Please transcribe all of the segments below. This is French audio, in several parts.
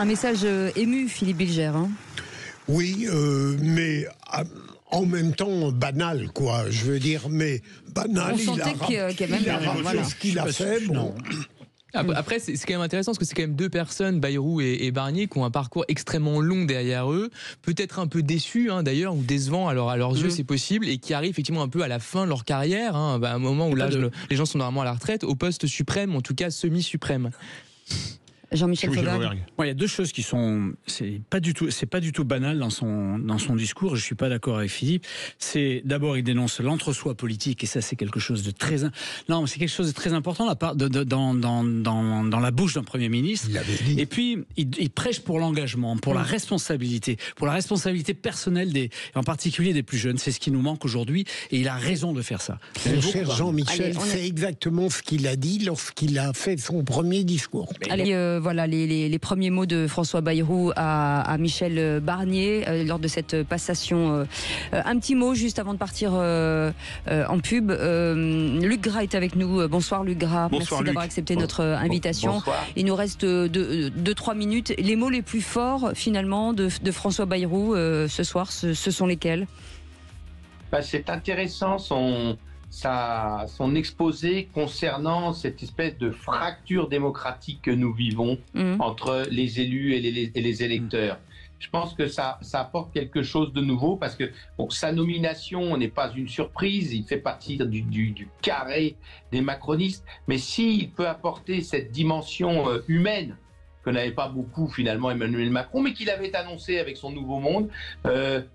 Un message ému, Philippe Bilger. Hein. Oui, mais en même temps banal, quoi. Je veux dire, mais banal. On sentait qu'il y avait même ce qu'il a fait. Bon. Après, c'est quand même intéressant parce que c'est quand même deux personnes, Bayrou et Barnier, qui ont un parcours extrêmement long derrière eux, peut-être un peu déçus d'ailleurs, ou décevants à leurs yeux, c'est possible, et qui arrivent effectivement un peu à la fin de leur carrière, à un moment où les gens sont normalement à la retraite, au poste suprême, en tout cas semi-suprême. Jean-Michel Fauvergue. Il y a deux choses qui sont, c'est pas du tout banal dans son discours. Je suis pas d'accord avec Philippe. C'est d'abord, il dénonce l'entre-soi politique, et ça c'est quelque chose de très, c'est quelque chose de très important dans la bouche d'un Premier ministre. Et puis il prêche pour l'engagement, pour la responsabilité personnelle en particulier des plus jeunes. C'est ce qui nous manque aujourd'hui, et il a raison de faire ça. Mon cher Jean-Michel, c'est exactement ce qu'il a dit lorsqu'il a fait son premier discours. Voilà les premiers mots de François Bayrou à Michel Barnier lors de cette passation. Un petit mot juste avant de partir en pub. Luc Gras est avec nous. Bonsoir Luc Gras. Merci d'avoir accepté notre invitation. Bonsoir. Il nous reste 2-3 minutes. Les mots les plus forts finalement de François Bayrou ce soir, ce sont lesquels? C'est intéressant son exposé concernant cette espèce de fracture démocratique que nous vivons entre les élus et les électeurs. Je pense que ça apporte quelque chose de nouveau parce que sa nomination n'est pas une surprise, il fait partie du carré des macronistes, mais s'il peut apporter cette dimension humaine que n'avait pas beaucoup finalement Emmanuel Macron, mais qu'il avait annoncé avec son Nouveau Monde,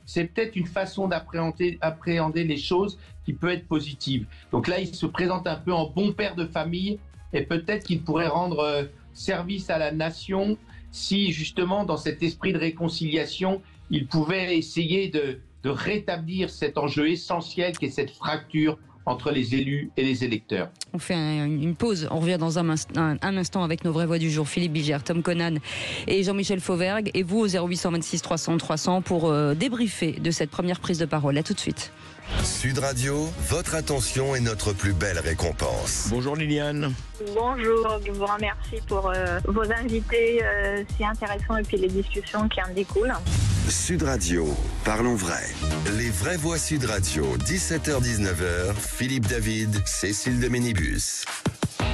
c'est peut-être une façon d'appréhender les choses qui peut être positive. Donc là, il se présente un peu en bon père de famille, et peut-être qu'il pourrait rendre service à la nation si justement dans cet esprit de réconciliation, il pouvait essayer de rétablir cet enjeu essentiel qu'est cette fracture entre les élus et les électeurs. On fait une pause, on revient dans un instant avec nos vraies voix du jour. Philippe Bilger, Tom Conan et Jean-Michel Fauvergue, et vous au 0826 300 300 pour débriefer de cette première prise de parole. À tout de suite. Sud Radio, votre attention est notre plus belle récompense. Bonjour Liliane. Bonjour, je vous remercie pour vos invités si intéressants et puis les discussions qui en découlent. Sud Radio, parlons vrai. Les vraies voix Sud Radio, 17h-19h, Philippe David, Cécile de Ménibus.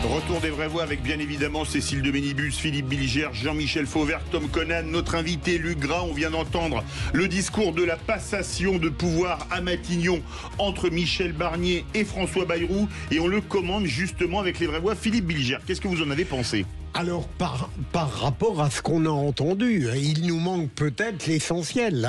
Retour des vraies voix avec bien évidemment Cécile de Ménibus, Philippe Bilger, Jean-Michel Fauvergue, Tom Conan, notre invité Luc Gras. On vient d'entendre le discours de la passation de pouvoir à Matignon entre Michel Barnier et François Bayrou, et on le commande justement avec les vraies voix. Philippe Bilger, qu'est-ce que vous en avez pensé ? Alors, par rapport à ce qu'on a entendu, il nous manque peut-être l'essentiel.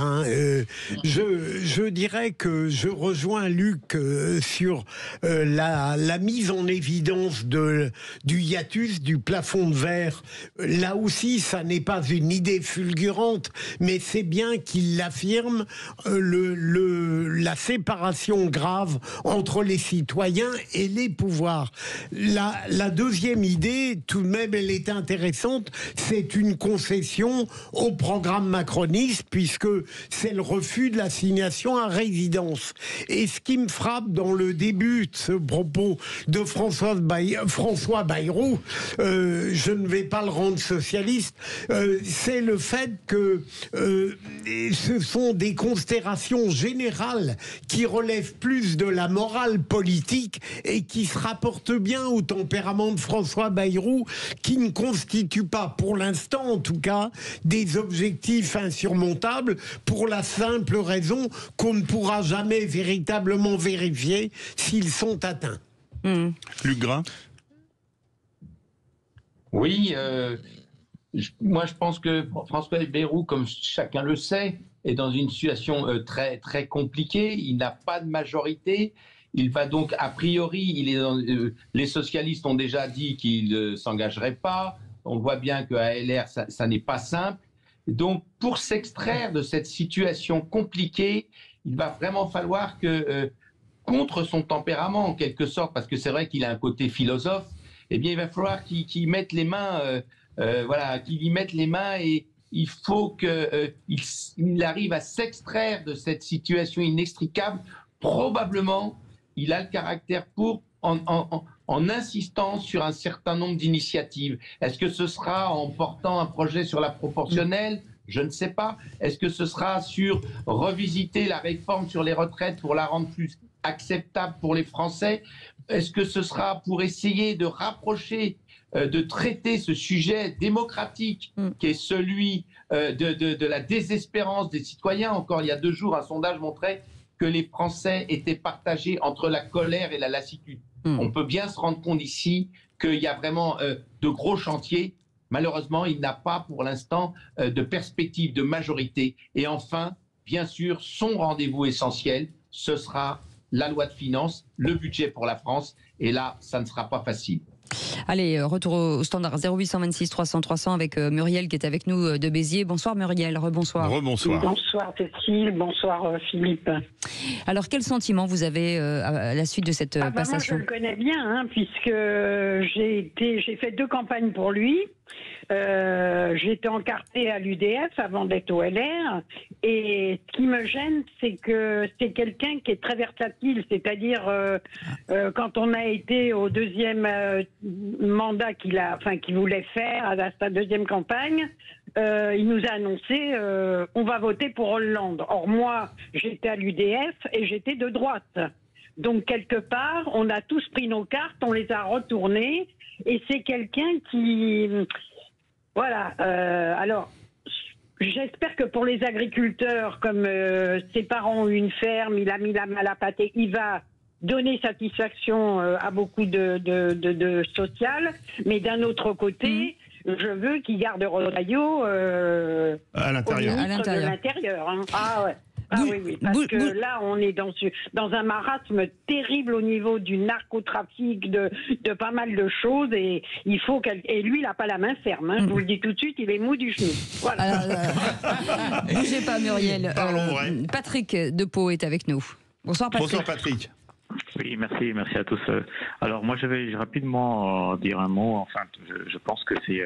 Je dirais que je rejoins Luc sur la mise en évidence du hiatus, du plafond de verre. Là aussi, ça n'est pas une idée fulgurante, mais c'est bien qu'il affirme la séparation grave entre les citoyens et les pouvoirs. La deuxième idée, tout de même, elle est intéressante, c'est une concession au programme macroniste, puisque c'est le refus de l'assignation à résidence. Et ce qui me frappe dans le début de ce propos de François Bayrou, je ne vais pas le rendre socialiste, c'est le fait que ce sont des considérations générales qui relèvent plus de la morale politique et qui se rapportent bien au tempérament de François Bayrou, qui ne constitue pas, pour l'instant en tout cas, des objectifs insurmontables, pour la simple raison qu'on ne pourra jamais véritablement vérifier s'ils sont atteints. Luc Gras. Oui, moi je pense que François Bayrou, comme chacun le sait, est dans une situation très, très compliquée. Il n'a pas de majorité. Il va donc, a priori, les socialistes ont déjà dit qu'ils ne s'engageraient pas. On voit bien qu'à LR, ça n'est pas simple. Donc, pour s'extraire de cette situation compliquée, il va vraiment falloir que, contre son tempérament, en quelque sorte, parce que c'est vrai qu'il a un côté philosophe, eh bien, il va falloir qu'il y mette les mains, qu'il y mette les mains, et il faut qu'il arrive à s'extraire de cette situation inextricable. Probablement, il a le caractère pour, en insistant sur un certain nombre d'initiatives. Est-ce que ce sera en portant un projet sur la proportionnelle ? Je ne sais pas. Est-ce que ce sera sur revisiter la réforme sur les retraites pour la rendre plus acceptable pour les Français? Est-ce que ce sera pour essayer de rapprocher, de traiter ce sujet démocratique qui est celui de la désespérance des citoyens? Encore il y a 2 jours, un sondage montrait que les Français étaient partagés entre la colère et la lassitude. On peut bien se rendre compte ici qu'il y a vraiment de gros chantiers. Malheureusement, il n'a pas pour l'instant de perspective de majorité. Et enfin, bien sûr, son rendez-vous essentiel, ce sera la loi de finances, le budget pour la France. Et là, ça ne sera pas facile. Allez, retour au standard 0826 300 300 avec Muriel qui est avec nous de Béziers. Bonsoir Muriel, rebonsoir. Rebonsoir. Bonsoir Cécile, bonsoir Philippe. Alors quel sentiment vous avez à la suite de cette passation? Moi je le connais bien, puisque j'ai fait 2 campagnes pour lui. J'étais encartée à l'UDF avant d'être au LR, et ce qui me gêne, c'est que c'est quelqu'un qui est très versatile, c'est-à-dire quand on a été au 2e mandat qu'il voulait faire à sa 2e campagne, il nous a annoncé on va voter pour Hollande. Or moi j'étais à l'UDF et j'étais de droite, donc quelque part on a tous pris nos cartes, on les a retournées. Et c'est quelqu'un qui... Voilà. Alors, j'espère que pour les agriculteurs, comme ses parents ont une ferme, il a mis la main à la pâte, et il va donner satisfaction à beaucoup de social. Mais d'un autre côté, je veux qu'il garde Retailleau à l'intérieur. De l'Intérieur. Ah ouais. Ah oui, parce que là, on est dans un marasme terrible au niveau du narcotrafic, de pas mal de choses, et il faut et lui, il n'a pas la main ferme, je vous le dis tout de suite, il est mou du genou. Voilà. Bougez pas Muriel. Parlons vrai. Patrick de Pau est avec nous. Bonsoir Patrick. Bonsoir Patrick. Oui, merci à tous. Alors moi, je vais rapidement dire un mot. Enfin, je pense que c'est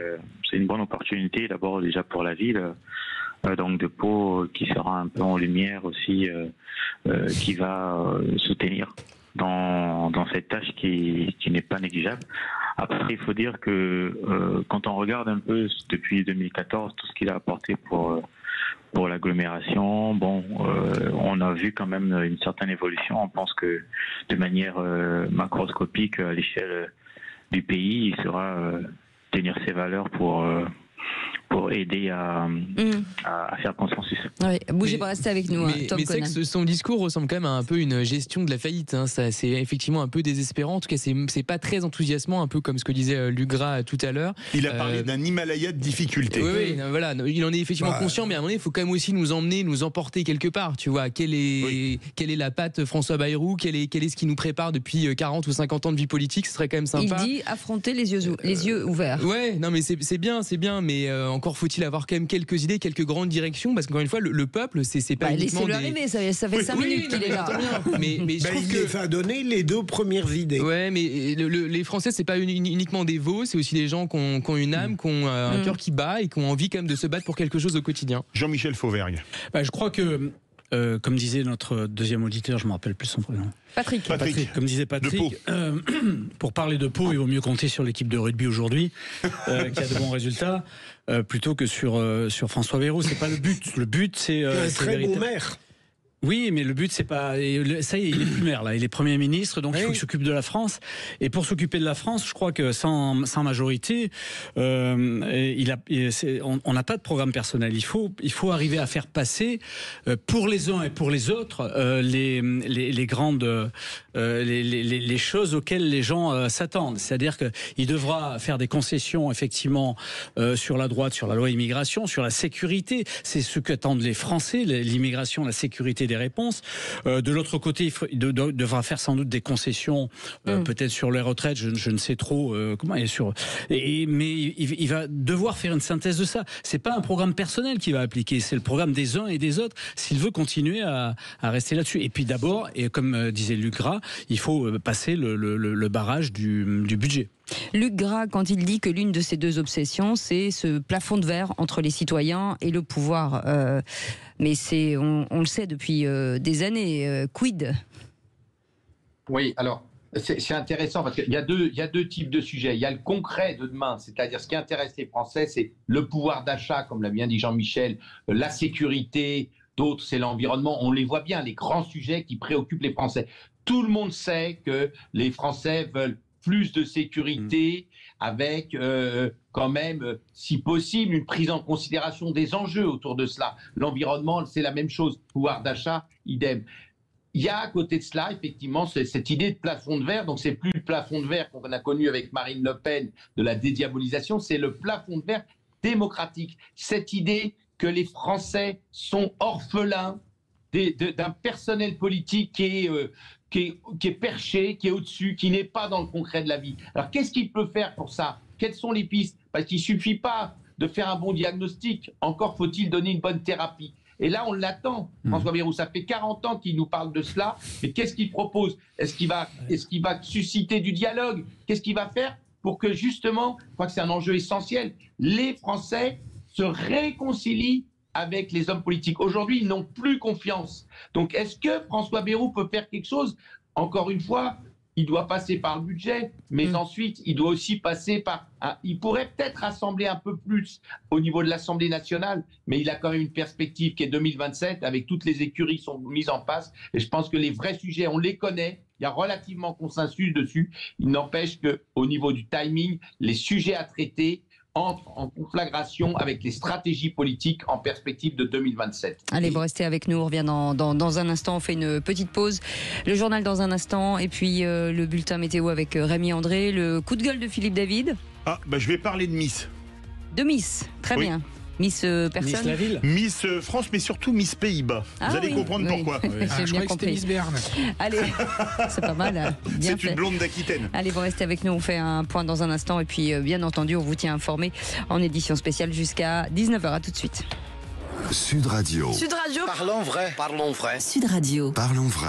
une bonne opportunité, d'abord déjà pour la ville. Donc de Pau, qui sera un peu en lumière aussi, qui va soutenir dans cette tâche qui n'est pas négligeable. Après, il faut dire que quand on regarde un peu depuis 2014 tout ce qu'il a apporté pour l'agglomération, on a vu quand même une certaine évolution. On pense que de manière macroscopique à l'échelle du pays, il saura tenir ses valeurs pour aider à faire consensus. Oui, bougez pas, restez avec nous. Mais c'est que son discours ressemble quand même à un peu une gestion de la faillite. C'est effectivement un peu désespérant. En tout cas, c'est pas très enthousiasmant, un peu comme ce que disait Luc Gras tout à l'heure. Il a parlé d'un Himalaya de difficultés. Oui, voilà. Il en est effectivement conscient, mais à un moment donné, il faut quand même aussi nous emmener, nous emporter quelque part. Tu vois, quelle est la patte François Bayrou, quel est ce qui nous prépare depuis 40 ou 50 ans de vie politique. Ce serait quand même sympa. Il dit affronter les yeux ouverts. Ouais, non, mais c'est bien, mais encore faut-il avoir quand même quelques idées, quelques grandes directions, parce qu'encore une fois, le peuple, c'est pas uniquement laissez-le arriver, ça fait 5 minutes qu'il est là. Mais je trouve il les a donné les 2 premières idées. Ouais, mais les Français, c'est pas uniquement des veaux, c'est aussi des gens qui ont une âme, qui ont un cœur qui bat et qui ont envie quand même de se battre pour quelque chose au quotidien. Jean-Michel Fauvergue. Je crois que comme disait notre 2e auditeur, je ne me rappelle plus son prénom. Patrick. Comme disait Patrick, pour parler de Pau, il vaut mieux compter sur l'équipe de rugby aujourd'hui, qui a de bons résultats, plutôt que sur François Bayrou. C'est pas le but. Le but, c'est un très bon maire. Oui, mais le but, c'est pas... Ça y est, il est plus maire, là. Il est Premier ministre, donc il faut qu'il s'occupe de la France. Et pour s'occuper de la France, je crois que sans majorité, on n'a pas de programme personnel. Il faut arriver à faire passer, pour les uns et pour les autres, les grandes... les choses auxquelles les gens s'attendent. C'est-à-dire qu'il devra faire des concessions, effectivement, sur la droite, sur la loi immigration, sur la sécurité. C'est ce qu'attendent les Français, l'immigration, la sécurité des réponses. De l'autre côté, il devra faire sans doute des concessions, peut-être sur les retraites, je ne sais trop comment. Mais il va devoir faire une synthèse de ça. C'est pas un programme personnel qu'il va appliquer, c'est le programme des uns et des autres, s'il veut continuer à rester là-dessus. Et puis d'abord, et comme disait Luc Gras, il faut passer le barrage du budget. Luc Gras, quand il dit que l'une de ses 2 obsessions, c'est ce plafond de verre entre les citoyens et le pouvoir. Mais on le sait depuis des années. Quid ? Oui, alors, C'est intéressant parce qu'il y a deux types de sujets. Il y a le concret de demain, c'est-à-dire ce qui intéresse les Français, c'est le pouvoir d'achat, comme l'a bien dit Jean-Michel, la sécurité, d'autres, c'est l'environnement. On les voit bien, les grands sujets qui préoccupent les Français. Tout le monde sait que les Français veulent plus de sécurité avec quand même, si possible, une prise en considération des enjeux autour de cela. L'environnement, c'est la même chose. Pouvoir d'achat, idem. Il y a à côté de cela, effectivement, cette idée de plafond de verre. Donc, c'est plus le plafond de verre qu'on a connu avec Marine Le Pen de la dédiabolisation, c'est le plafond de verre démocratique. Cette idée que les Français sont orphelins d'un personnel politique qui est perché, qui est au-dessus, qui n'est pas dans le concret de la vie. Alors, qu'est-ce qu'il peut faire pour ça? Quelles sont les pistes? Parce qu'il ne suffit pas de faire un bon diagnostic. Encore faut-il donner une bonne thérapie. Et là, on l'attend, François Bayrou. Ça fait 40 ans qu'il nous parle de cela. Mais qu'est-ce qu'il propose? Est-ce qu'il va susciter du dialogue? Qu'est-ce qu'il va faire pour que, justement, je crois que c'est un enjeu essentiel, les Français se réconcilient avec les hommes politiques. Aujourd'hui, ils n'ont plus confiance. Donc, est-ce que François Bayrou peut faire quelque chose? Encore une fois, il doit passer par le budget, mais ensuite, il doit aussi passer par... Il pourrait peut-être rassembler un peu plus au niveau de l'Assemblée nationale, mais il a quand même une perspective qui est 2027, avec toutes les écuries qui sont mises en place. Et je pense que les vrais sujets, on les connaît. Il y a relativement consensus dessus. Il n'empêche qu'au niveau du timing, les sujets à traiter entre en conflagration avec les stratégies politiques en perspective de 2027. Allez, vous restez avec nous, on revient dans un instant, on fait une petite pause. Le journal dans un instant, et puis le bulletin météo avec Rémi André, le coup de gueule de Philippe David. Je vais parler de Miss. De Miss, très bien. Miss personne. Miss la ville. Miss France, mais surtout Miss Pays-Bas. Vous allez comprendre pourquoi. J'ai bien compris. Miss Berne. Allez, c'est pas mal. C'est une blonde d'Aquitaine. Allez, vous restez avec nous, on fait un point dans un instant. Et puis, bien entendu, on vous tient informé en édition spéciale jusqu'à 19h. À tout de suite. Sud Radio. Sud Radio. Parlons vrai. Parlons vrai. Sud Radio. Parlons vrai.